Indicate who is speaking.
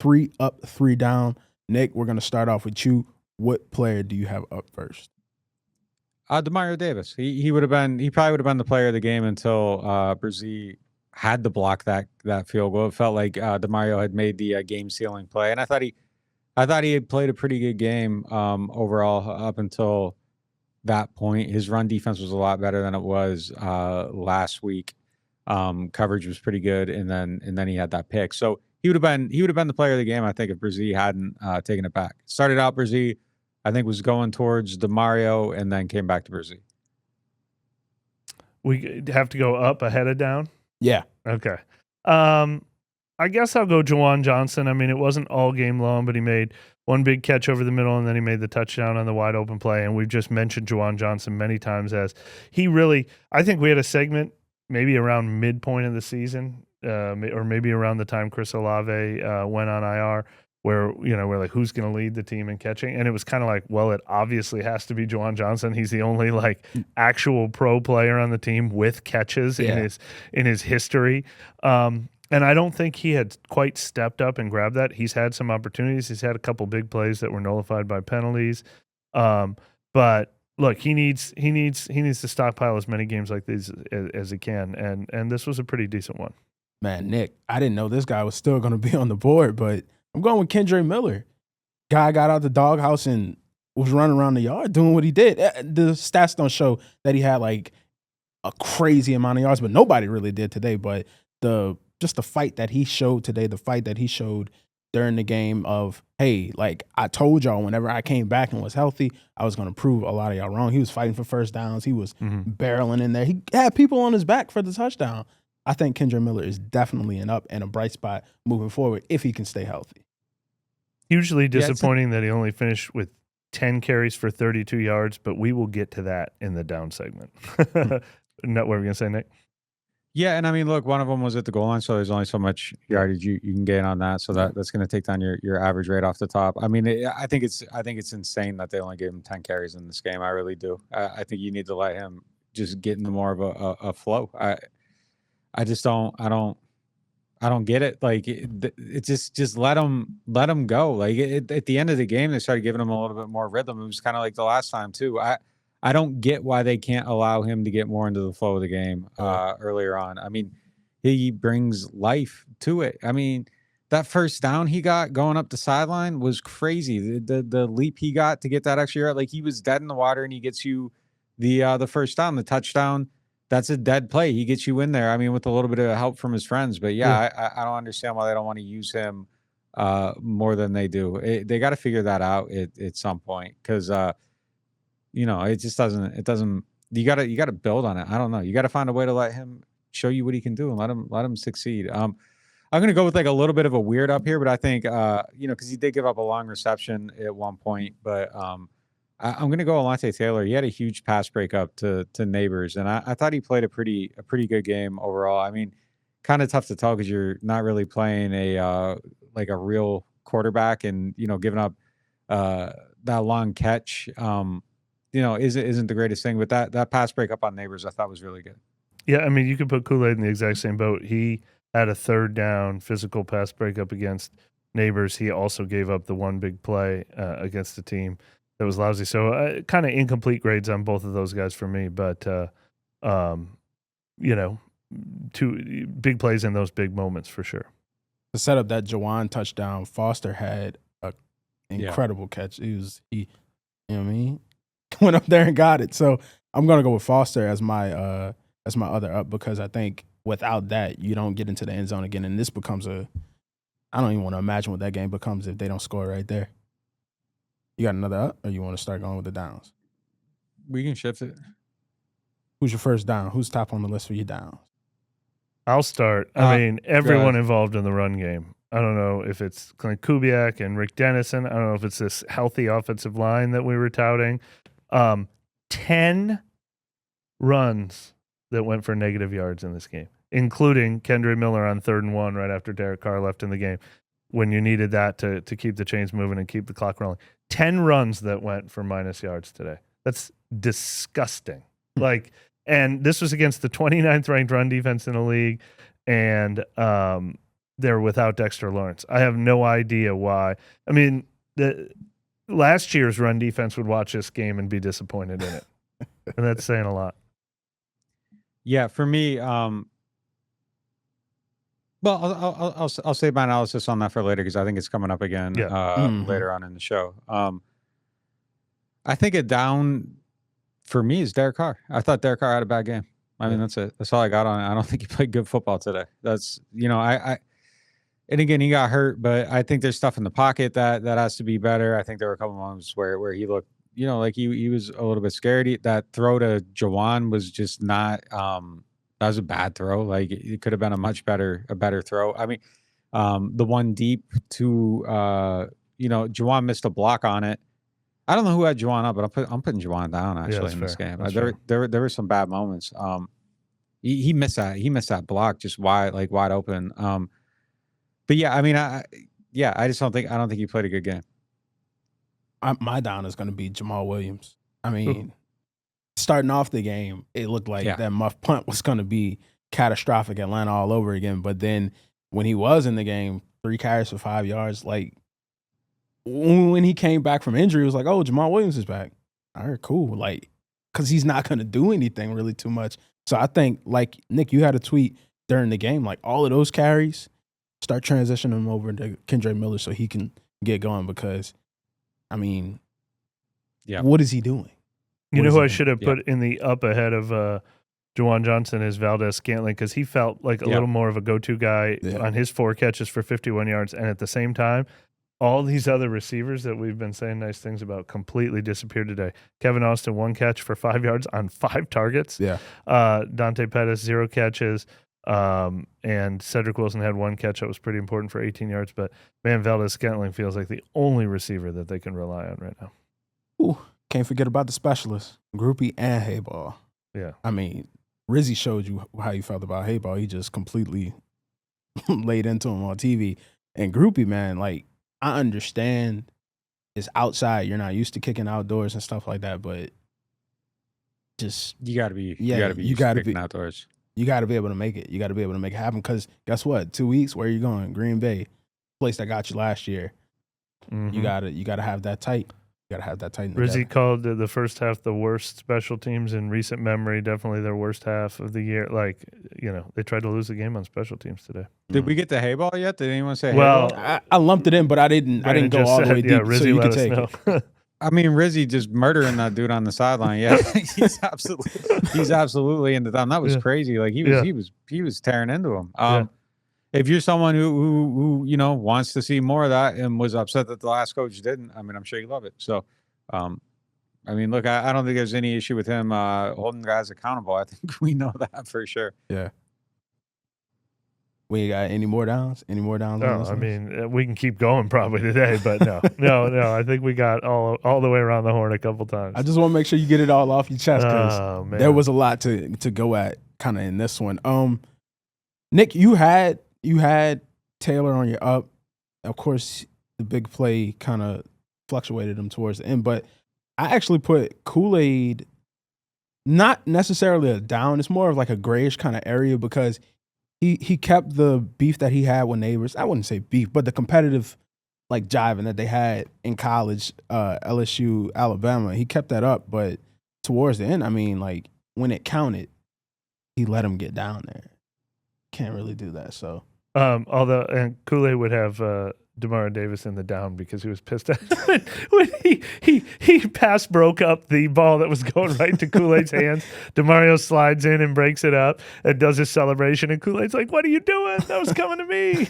Speaker 1: 3 up, 3 down. Nick, we're going to start off with you. What player do you have up first?
Speaker 2: DeMario Davis. He probably would have been the player of the game until Brzee had to block that field goal. It felt like DeMario had made the game sealing play, and I thought he had played a pretty good game overall up until that point. His run defense was a lot better than it was last week. Coverage was pretty good, and then he had that pick. So he would have been the player of the game, I think, if Brzee hadn't taken it back. Started out Brzee, I think, was going towards DeMario, and then came back to Brzee.
Speaker 3: We have to go up ahead of down?
Speaker 1: Yeah.
Speaker 3: Okay. I guess I'll go Juwan Johnson. I mean, it wasn't all game long, but he made one big catch over the middle, and then he made the touchdown on the wide open play. And we've just mentioned Juwan Johnson many times as he really – I think we had a segment maybe around midpoint of the season or maybe around the time Chris Olave went on IR where, we're like, who's going to lead the team in catching? And it was kind of like, well, it obviously has to be Juwan Johnson. He's the only actual pro player on the team with catches in his history. And I don't think he had quite stepped up and grabbed that. He's had some opportunities. He's had a couple big plays that were nullified by penalties. But look, he needs to stockpile as many games like these as he can. And this was a pretty decent one.
Speaker 1: Man, Nick, I didn't know this guy was still going to be on the board, but I'm going with Kendre Miller. Guy got out the doghouse and was running around the yard doing what he did. The stats don't show that he had a crazy amount of yards, but nobody really did today. But just the fight that he showed today, the fight that he showed during the game of, hey, I told y'all whenever I came back and was healthy, I was going to prove a lot of y'all wrong. He was fighting for first downs. He was barreling in there. He had people on his back for the touchdown. I think Kendre Miller is definitely an up and a bright spot moving forward if he can stay healthy.
Speaker 3: Hugely disappointing that he only finished with 10 carries for 32 yards, but we will get to that in the down segment. What were we going to say, Nick?
Speaker 2: Yeah, and I mean, look, one of them was at the goal line, so there's only so much yardage you can gain on that. So that's going to take down your average rate off the top. I mean, I think it's insane that they only gave him 10 carries in this game. I really do. I think you need to let him just get into more of a flow. I just don't get it. It just let him go. At the end of the game, they started giving him a little bit more rhythm. It was kind of like the last time too. I don't get why they can't allow him to get more into the flow of the game earlier on. I mean, he brings life to it. I mean, that first down he got going up the sideline was crazy. The leap he got to get that extra yard, he was dead in the water, and he gets you the first down, the touchdown. That's a dead play. He gets you in there. I mean, with a little bit of help from his friends. But I don't understand why they don't want to use him more than they do. They got to figure that out at some point because it just doesn't. It doesn't. You got to build on it. I don't know. You got to find a way to let him show you what he can do and let him succeed. I'm going to go with a little bit of a weird up here, but I think because he did give up a long reception at one point, but I'm going to go Alontae Taylor. He had a huge pass breakup to Neighbors, and I thought he played a pretty good game overall. I mean, kind of tough to tell because you're not really playing a real quarterback, and giving up that long catch, isn't the greatest thing. But that pass breakup on Neighbors, I thought was really good.
Speaker 3: Yeah, I mean, you could put Kool-Aid in the exact same boat. He had a third down physical pass breakup against Neighbors. He also gave up the one big play against the team that was lousy. So kind of incomplete grades on both of those guys for me. But, two big plays in those big moments for sure.
Speaker 1: To set up that Juwan touchdown, Foster had an incredible catch. He went up there and got it. So I'm going to go with Foster as my other up because I think without that, you don't get into the end zone again. And this becomes I don't even want to imagine what that game becomes if they don't score right there. You got another up, or you want to start going with the downs?
Speaker 2: We can shift it.
Speaker 1: Who's your first down? Who's top on the list for your downs?
Speaker 3: I'll start. I mean, everyone involved in the run game. I don't know if it's Clint Kubiak and Rick Dennison. I don't know if it's this healthy offensive line that we were touting. 10 runs that went for negative yards in this game, including Kendre Miller on 3rd and 1 right after Derek Carr left in the game when you needed that to keep the chains moving and keep the clock rolling. 10 runs that went for minus yards today. That's disgusting. And this was against the 29th ranked run defense in the league. And they're without Dexter Lawrence. I have no idea why. I mean, last year's run defense would watch this game and be disappointed in it. And that's saying a lot.
Speaker 2: Yeah, for me, well, I'll save my analysis on that for later because I think it's coming up again later on in the show. I think a down for me is Derek Carr. I thought Derek Carr had a bad game. I mean, that's it. That's all I got on it. I don't think he played good football today. That's, and again, he got hurt, but I think there's stuff in the pocket that has to be better. I think there were a couple moments where he looked, like he was a little bit scared. That throw to Jawan was just not, that was a bad throw. Like it could have been a better throw. I mean, the one deep to, Jawan missed a block on it. I don't know who had Jawan up, but I'm putting Jawan down actually in this game. There were some bad moments. He missed that. He missed that block just wide open. But yeah, I mean, I don't think he played a good game.
Speaker 1: My down is going to be Jamal Williams. I mean, starting off the game, it looked like that muff punt was going to be catastrophic, Atlanta all over again. But then when he was in the game, 3 carries for 5 yards, like when he came back from injury, it was like, oh, Jamal Williams is back. All right, cool. Like, because he's not going to do anything really too much. So I think, like, Nick, you had a tweet during the game, like all of those carries, start transitioning them over to Kendre Miller so he can get going because, I mean, what is he doing?
Speaker 3: You know who I should have put in the up ahead of Juwan Johnson is Valdez Scantling because he felt like a little more of a go-to guy on his 4 catches for 51 yards. And at the same time, all these other receivers that we've been saying nice things about completely disappeared today. Kevin Austin, 1 catch for 5 yards on 5 targets.
Speaker 1: Yeah.
Speaker 3: Dante Pettis, 0 catches. And Cedric Wilson had 1 catch that was pretty important for 18 yards. But, man, Valdez Scantling feels like the only receiver that they can rely on right now.
Speaker 1: Ooh, can't forget about the specialists, Groupie and Hayball.
Speaker 3: Yeah.
Speaker 1: I mean, Rizzy showed you how you felt about Hayball. He just completely laid into him on TV. And Groupie, man, like, I understand it's outside. You're not used to kicking outdoors and stuff like that, but just
Speaker 2: you got to be outdoors.
Speaker 1: You got to be able to make it. You got to be able to make it happen because guess what? 2 weeks, where are you going? Green Bay, place that got you last year. Mm-hmm. You gotta have that tight. You gotta have that tight.
Speaker 3: Rizzy called the first half the worst special teams in recent memory. Definitely their worst half of the year. Like, they tried to lose the game on special teams today.
Speaker 2: Did we get the Hayball yet? Did anyone say
Speaker 3: well,
Speaker 2: Hayball?
Speaker 1: I lumped it in, but I didn't go all the way deep.
Speaker 3: Rizzy
Speaker 1: so you
Speaker 3: let
Speaker 1: could take
Speaker 3: us know.
Speaker 1: it.
Speaker 2: I mean, Rizzy just murdering that dude on the sideline. Yeah, he's absolutely into them. That was crazy. Like he was tearing into him. If you're someone who wants to see more of that and was upset that the last coach didn't, I mean, I'm sure you love it. So, I mean, look, I don't think there's any issue with him holding guys accountable. I think we know that for sure.
Speaker 1: Yeah. We got any more downs? Any more downs?
Speaker 3: No, I mean, we can keep going probably today, but no. I think we got all the way around the horn a couple times.
Speaker 1: I just want to make sure you get it all off your chest because there was a lot to go at kind of in this one. Nick, you had Taylor on your up. Of course, the big play kind of fluctuated him towards the end, but I actually put Kool-Aid not necessarily a down. It's more of like a grayish kind of area because he kept the beef that he had with neighbors. I wouldn't say beef, but the competitive like jiving that they had in college, LSU, Alabama. He kept that up, but towards the end, I mean, like when it counted, he let him get down there. Can't really do that. So,
Speaker 3: and Kool-Aid would have Demario Davis in the down because he was pissed at when he pass broke up the ball that was going right into Kool-Aid's hands. Demario slides in and breaks it up and does his celebration, and Kool-Aid's like, "What are you doing? That was coming to me."